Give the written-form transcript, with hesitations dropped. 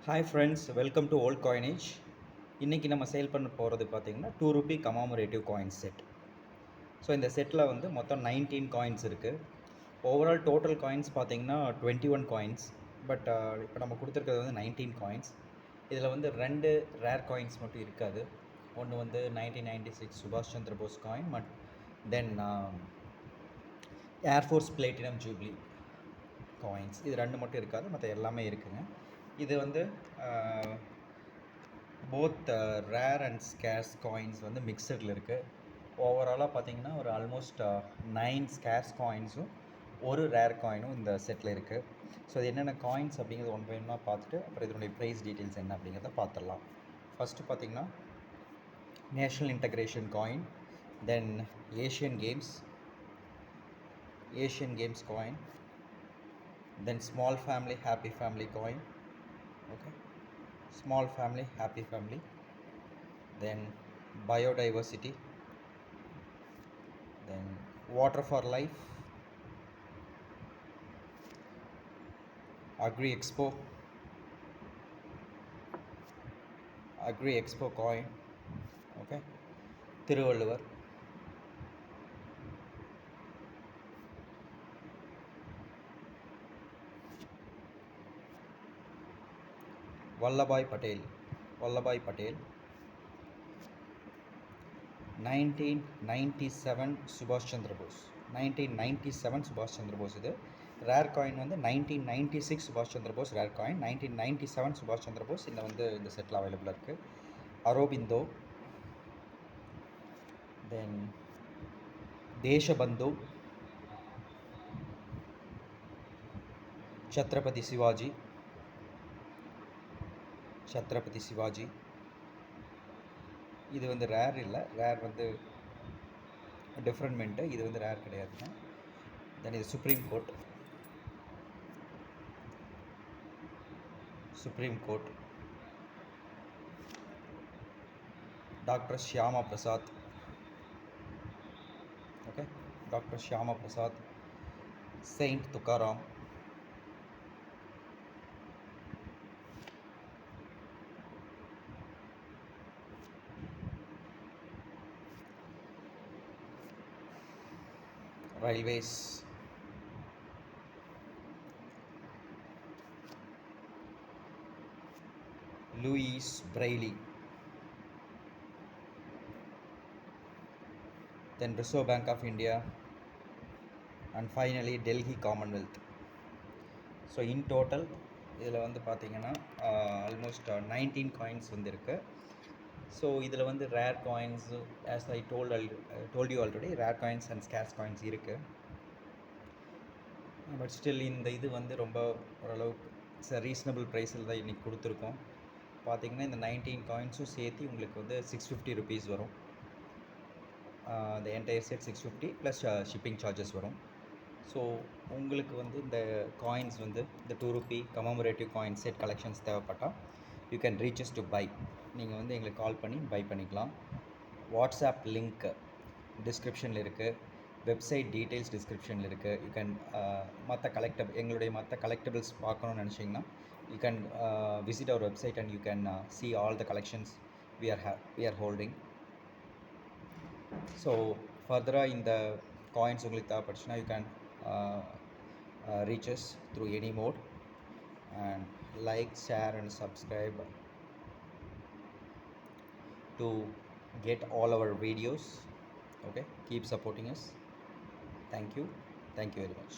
Hi friends, welcome to old coinage. இன்றைக்கி நம்ம sale பண்ண போகிறது பார்த்திங்கன்னா ₹2 கமாமரேட்டிவ் காயின் செட். ஸோ இந்த செட்டில் வந்து மொத்தம் 19 காயின்ஸ் இருக்குது. ஓவரால் டோட்டல் காயின்ஸ் பார்த்திங்கன்னா 21 காயின்ஸ். பட் இப்போ நம்ம கொடுத்துருக்கிறது வந்து 19 காயின்ஸ். இதில் வந்து 2 ரேர் காயின்ஸ் மட்டும் இருக்காது. ஒன்று வந்து 1996 சுபாஷ் சந்திர போஸ் காயின், தென் ஏர்ஃபோர்ஸ் பிளேட்டினம் ஜூப்ளி காயின்ஸ். இது 2 மட்டும் இருக்காது, மற்ற எல்லாமே இருக்குங்க. இது வந்து both rare and scares coins வந்து மிக்சடில் இருக்குது. ஓவராலாக பார்த்தீங்கன்னா ஒரு ஆல்மோஸ்ட் 9 ஸ்கேர்ஸ் காயின்ஸும் ஒரு ரேர் காயினும் இந்த செட்டில் இருக்குது. ஸோ இது என்னென்ன காயின்ஸ் அப்படிங்கிறது ஒன் பை ஒன்னாக பார்த்துட்டு அப்புறம் இதனுடைய ப்ரைஸ் டீட்டெயில்ஸ் என்ன அப்படிங்கிறத பார்த்துடலாம். ஃபஸ்ட்டு பார்த்திங்கன்னா national integration coin, then Asian games coin, then small family happy family coin. Okay, small family happy family, then biodiversity, then water for life, agri expo coin. Okay, Thiruvalluvar, Vallabhai Patel, 1997 சுபாஷ் சந்திர போஸ். 1997 சுபாஷ் சந்திர போஸ். இது rare coin வந்து 1996 சுபாஷ் Chandra Bose rare coin, 1997 சுபாஷ் சந்திர போஸ் இந்த வந்து இந்த settle அவைலபிளாக இருக்குது. அரோபிந்தோ, தென் தேசபந்து, சத்ரபதி சிவாஜி. இது வந்து ரேர் இல்லை, ரேர் வந்து டிஃப்ரெண்ட் மின்ட்டு, இது வந்து ரேர் கிடையாதுங்க. தென் இது Supreme Court, doctor Shyama Prasad. Okay, doctor Shyama Prasad, saint Tukaram, railways, Louis Braille, then Reserve Bank of India, and finally Delhi Commonwealth. So in total இதில் வந்து பார்த்திங்கன்னா ஆல்மோஸ்ட் 19 காயின்ஸ் வந்து இருக்குது. ஸோ இதில் வந்து rare coins, as I told you already, rare coins and scares coins இருக்குது. But still இந்த இது வந்து ரொம்ப ஓரளவுக்கு ரீசனபிள் ப்ரைஸில் தான் இன்றைக்கி கொடுத்துருக்கோம். பார்த்திங்கன்னா இந்த 19 காயின்ஸும் சேர்த்து உங்களுக்கு வந்து ₹650 வரும். இந்த entire set 650 plus shipping charges வரும். ஸோ உங்களுக்கு வந்து இந்த காயின்ஸ் வந்து இந்த ₹2 கமமரேட்டிவ் காயின் செட் கலெக்ஷன்ஸ் தேவைப்பட்டால் you can reaches to buy. நீங்கள் வந்து எங்களுக்கு கால் பண்ணி பை பண்ணிக்கலாம். வாட்ஸ்அப் லிங்க் டிஸ்கிரிப்ஷனில் இருக்குது, வெப்சைட் டீட்டெயில்ஸ் டிஸ்கிரிப்ஷனில் இருக்குது. யூ கேன் எங்களுடைய மற்ற கலெக்டபிள்ஸ் பார்க்கணுன்னு நினச்சிங்கன்னா you can visit our website and you can see all the collections we are holding. So ஃபர்தராக இந்த காயின்ஸ் உங்களுக்கு தேவைப்பட்டுச்சுன்னா you can reach us through any mode, and like, share and subscribe to get all our videos. Okay, keep supporting us. Thank you very much.